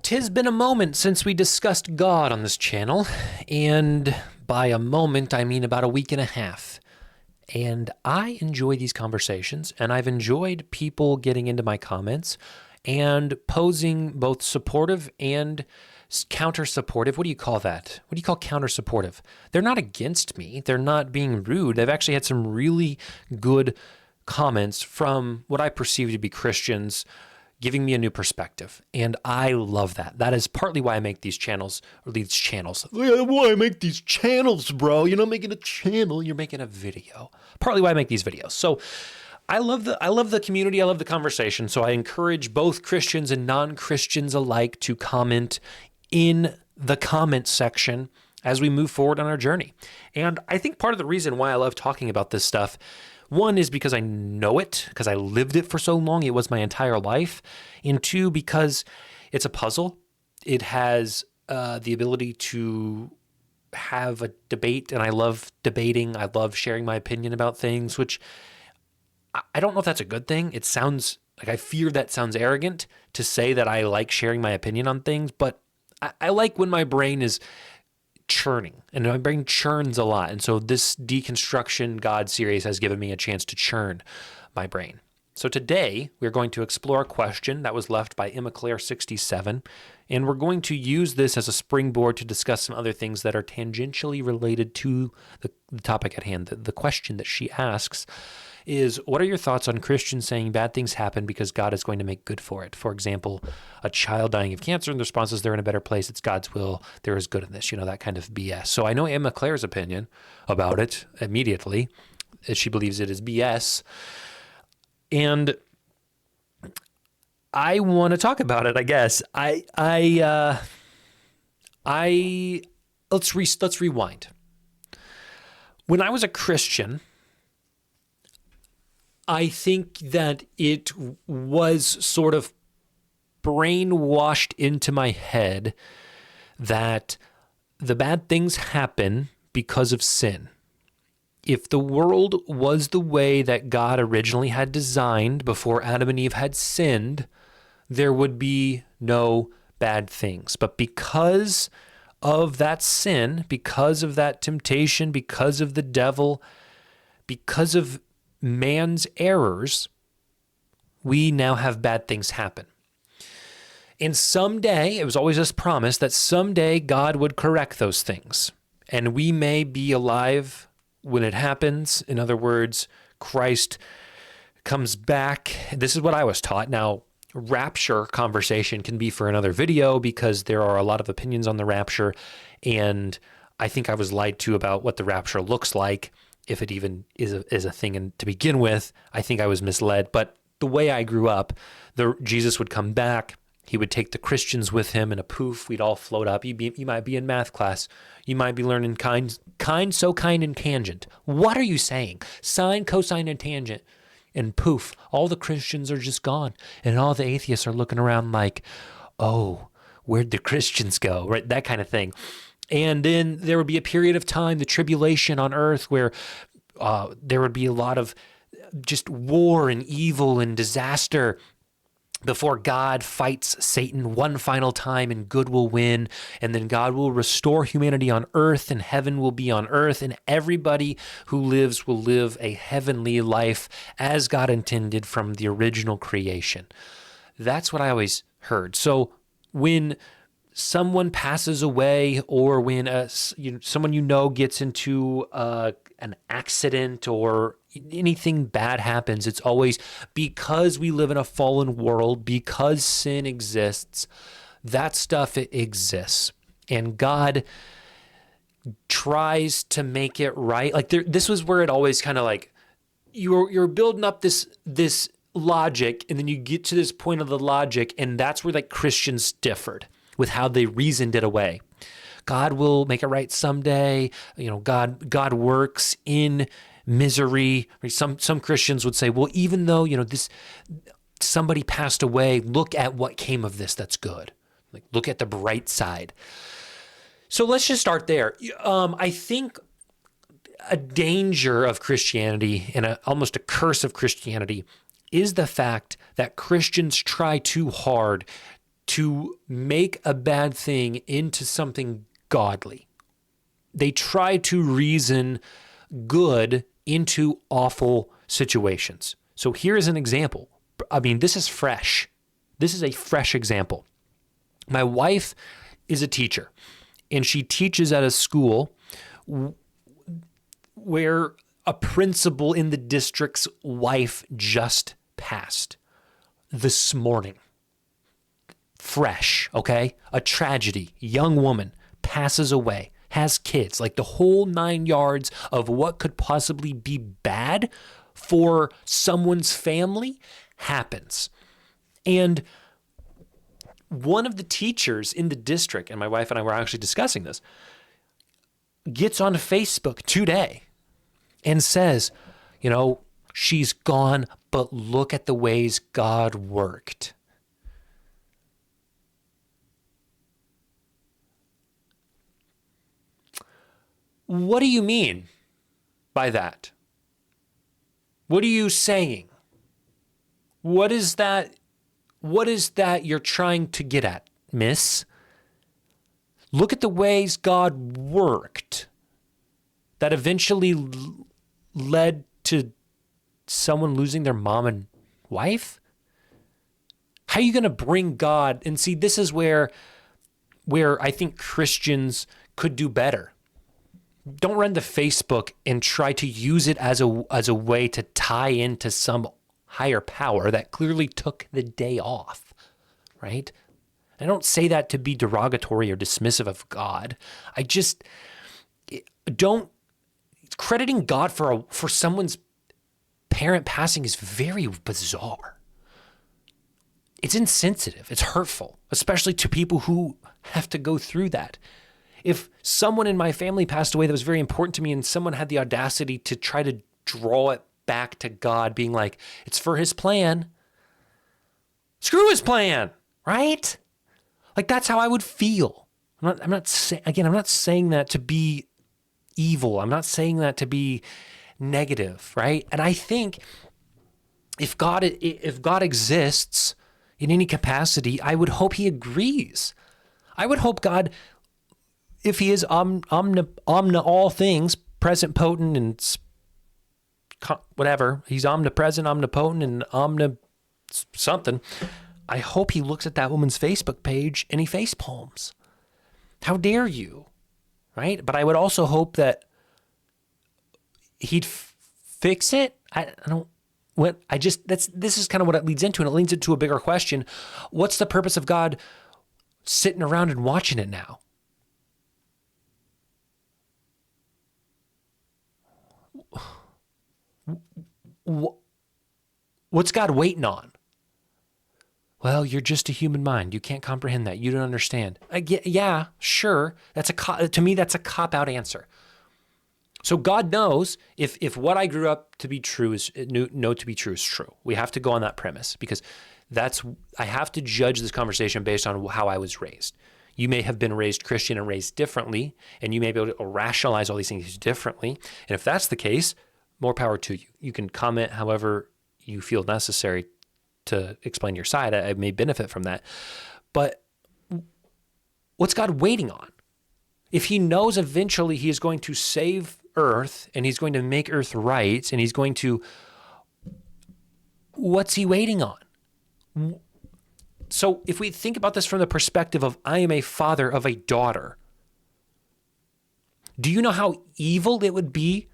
'Tis been a moment since we discussed God on this channel, and by a moment, I mean about a week and a half. And I enjoy these conversations, and I've enjoyed people getting into my comments and posing both supportive and counter-supportive. What do you call that? What do you call counter-supportive? They're not against me. They're not being rude. They've actually had some really good comments from what I perceive to be Christians, giving me a new perspective. And I love that. That is partly why I make these channels, or these channels. Why I make these channels, bro? You're not making a channel, you're making a video. Partly why I make these videos. So I love the community, I love the conversation. So I encourage both Christians and non-Christians alike to comment in the comment section as we move forward on our journey. And I think part of the reason why I love talking about this stuff, one is because I know it, because I lived it for so long. It was my entire life. And two, because it's a puzzle. It has the ability to have a debate, and I love debating. I love sharing my opinion about things, which I don't know if that's a good thing. It sounds like, I fear that sounds arrogant to say that I like sharing my opinion on things, but I like when my brain is churning, and my brain churns a lot. And so this Deconstruction God series has given me a chance to churn my brain. So today we're going to explore a question that was left by Emma Claire 67, and we're going to use this as a springboard to discuss some other things that are tangentially related to the topic at hand. The question that she asks is, what are your thoughts on Christians saying bad things happen because God is going to make good for it? For example, a child dying of cancer, and the response is they're in a better place. It's God's will. There is good in this, that kind of BS. So I know Emma Claire's opinion about it immediately. She believes it is BS. And I want to talk about it, I guess. Let's rewind. When I was a Christian, I think that it was sort of brainwashed into my head that the bad things happen because of sin. If the world was the way that God originally had designed before Adam and Eve had sinned, there would be no bad things. But because of that sin, because of that temptation, because of the devil, because of man's errors, we now have bad things happen. And someday, it was always this promise that someday God would correct those things. And we may be alive when it happens. In other words, Christ comes back. This is what I was taught. Now, rapture conversation can be for another video because there are a lot of opinions on the rapture. And I think I was lied to about what the rapture looks like, if it even is a thing. And to begin with, I think I was misled. But the way I grew up, Jesus would come back. He would take the Christians with him, and a poof, we'd all float up. You might be in math class. You might be learning kind, so kind, and tangent. What are you saying? Sine, cosine, and tangent. And poof, all the Christians are just gone. And all the atheists are looking around like, oh, where'd the Christians go? Right? That kind of thing. And then there would be a period of time, the tribulation on earth, where there would be a lot of just war and evil and disaster before God fights Satan one final time and good will win. And then God will restore humanity on earth, and heaven will be on earth, and everybody who lives will live a heavenly life as God intended from the original creation. That's what I always heard. So when someone passes away, or when someone gets into an accident or anything bad happens, it's always because we live in a fallen world, because sin exists. That stuff, it exists, and God tries to make it right. Like this was where it always kind of like you're building up this logic, and then you get to this point of the logic, and that's where like Christians differed with how they reasoned it away. God will make it right someday. God works in misery. Some Christians would say, well, even though, somebody passed away, look at what came of this that's good. Like, look at the bright side. So let's just start there. I think a danger of Christianity, and almost a curse of Christianity, is the fact that Christians try too hard to make a bad thing into something godly. They try to reason good into awful situations. So here is an example. I mean, this is fresh. This is a fresh example. My wife is a teacher, and she teaches at a school where a principal in the district's wife just passed this morning. Fresh, okay? A tragedy. Young woman passes away, has kids, like the whole 9 yards of what could possibly be bad for someone's family happens. And one of the teachers in the district, and my wife and I were actually discussing this, gets on Facebook today and says, you know, she's gone, but look at the ways God worked. What do you mean by that? What are you saying? What is that? What is that you're trying to get at, miss? Look at the ways God worked that eventually led to someone losing their mom and wife? How are you going to bring God? And see, this is where I think Christians could do better. Don't run to Facebook and try to use it as a way to tie into some higher power that clearly took the day off, right? I don't say that to be derogatory or dismissive of God. I just don't. Crediting God for someone's parent passing is very bizarre. It's insensitive. It's hurtful, especially to people who have to go through that. If someone in my family passed away that was very important to me and someone had the audacity to try to draw it back to God, being like, it's for his plan. Screw his plan, right? Like, that's how I would feel. I'm not saying that to be evil. I'm not saying that to be negative, right? And I think if God exists in any capacity, I would hope he agrees. I would hope God, if he is omni all things, present, potent, and whatever, he's omnipresent, omnipotent, and something. I hope he looks at that woman's Facebook page and he face palms. How dare you, right? But I would also hope that he'd fix it. This is kind of what it leads into, and it leads into a bigger question. What's the purpose of God sitting around and watching it now? What's God waiting on? Well, you're just a human mind. You can't comprehend that. You don't understand. Yeah, sure. To me, that's a cop-out answer. So God knows if what I grew up to be true is true. We have to go on that premise because I have to judge this conversation based on how I was raised. You may have been raised Christian and raised differently, and you may be able to rationalize all these things differently. And if that's the case, more power to you. You can comment however you feel necessary to explain your side. I may benefit from that. But what's God waiting on? If he knows eventually he is going to save Earth and he's going to make Earth right and he's going to, what's he waiting on? So if we think about this from the perspective of I am a father of a daughter, do you know how evil it would be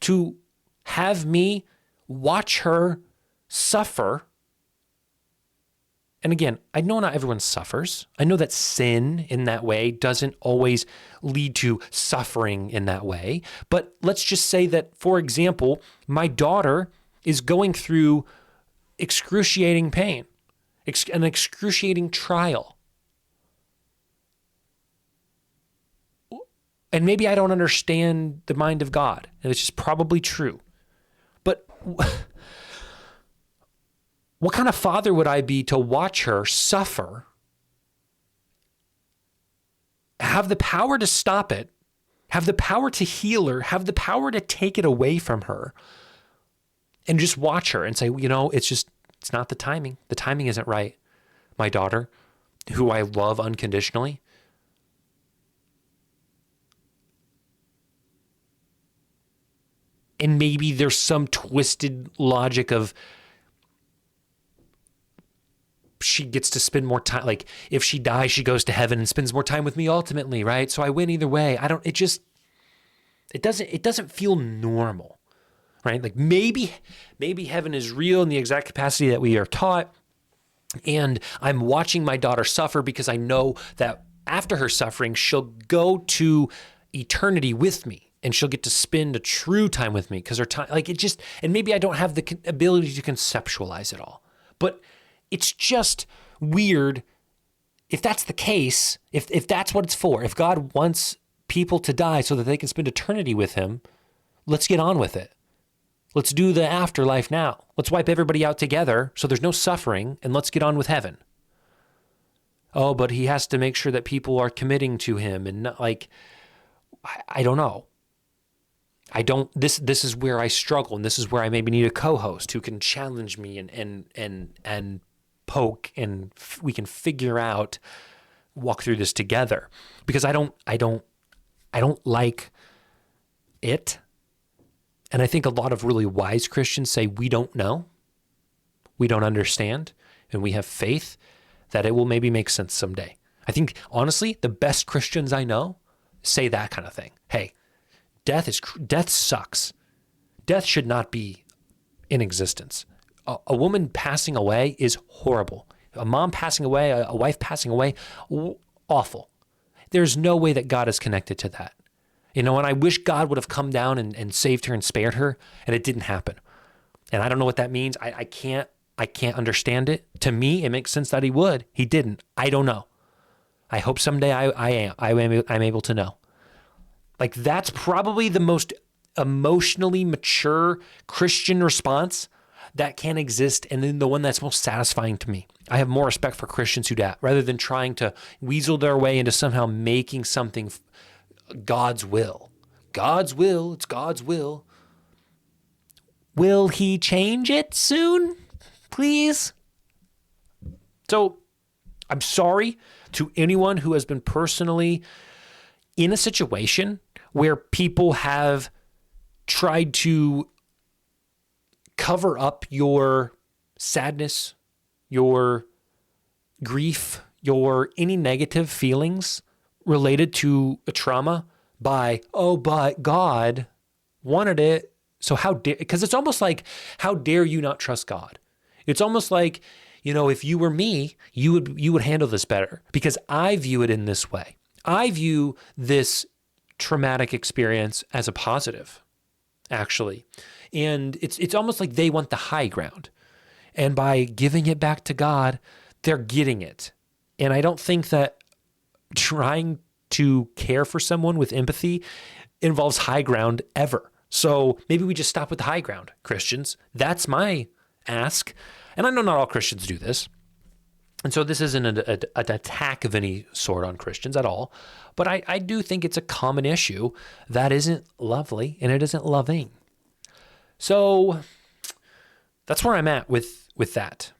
to have me watch her suffer? And again, I know not everyone suffers. I know that sin in that way doesn't always lead to suffering in that way. But let's just say that, for example, my daughter is going through excruciating pain, an excruciating trial. And maybe I don't understand the mind of God, and it's just probably true. But what kind of father would I be to watch her suffer, have the power to stop it, have the power to heal her, have the power to take it away from her, and just watch her and say, it's not the timing. The timing isn't right, my daughter. who I love unconditionally, and maybe there's some twisted logic of she gets to spend more time. Like if she dies, she goes to heaven and spends more time with me ultimately, right? So I win either way. It doesn't feel normal, right? Like maybe heaven is real in the exact capacity that we are taught. And I'm watching my daughter suffer because I know that after her suffering, she'll go to eternity with me and she'll get to spend a true time with me because her time, like it just, and maybe I don't have the ability to conceptualize it all, but it's just weird if that's the case, if that's what it's for, if God wants people to die so that they can spend eternity with him, let's get on with it. Let's do the afterlife now. Let's wipe everybody out together so there's no suffering and let's get on with heaven. Oh, but he has to make sure that people are committing to him and not like, I don't know. This is where I struggle, and this is where I maybe need a co-host who can challenge me and poke, and we can figure out, walk through this together, because I don't like it. And I think a lot of really wise Christians say we don't know, we don't understand, and we have faith that it will maybe make sense someday. I think honestly, the best Christians I know say that kind of thing. Hey, death sucks. Death should not be in existence. A woman passing away is horrible. A mom passing away, a wife passing away, awful. There's no way that God is connected to that. And I wish God would have come down and saved her and spared her, and it didn't happen. And I don't know what that means. I can't understand it. To me, it makes sense that he would. He didn't. I don't know. I hope someday I'm able to know. Like that's probably the most emotionally mature Christian response that can exist, and then the one that's most satisfying to me. I have more respect for Christians who do that, rather than trying to weasel their way into somehow making something God's will. God's will, it's God's will. Will he change it soon? Please? So, I'm sorry to anyone who has been personally in a situation where people have tried to cover up your sadness, your grief, your any negative feelings related to a trauma by, oh, but God wanted it. So how dare, because it's almost like, how dare you not trust God? It's almost like, if you were me, you would handle this better, because I view it in this way. I view this traumatic experience as a positive, actually. And it's almost like they want the high ground. And by giving it back to God, they're getting it. And I don't think that trying to care for someone with empathy involves high ground ever. So maybe we just stop with the high ground, Christians. That's my ask. And I know not all Christians do this. And so this isn't an attack of any sort on Christians at all. But I do think it's a common issue that isn't lovely and it isn't loving. So that's where I'm at with that,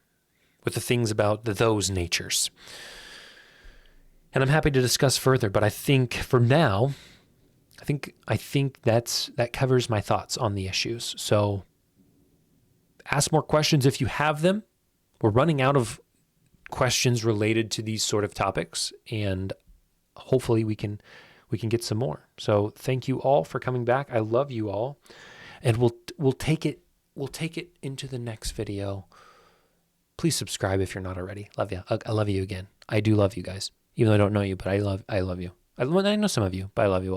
with the things about those natures. And I'm happy to discuss further, but I think for now, I think that covers my thoughts on the issues. So ask more questions if you have them. We're running out of questions related to these sort of topics, and hopefully we can get some more. So thank you all for coming back. I love you all, and we'll take it into the next video. Please subscribe if you're not already. Love you. I love you again. I do love you guys, even though I don't know you, but I love you. I know some of you, but I love you all.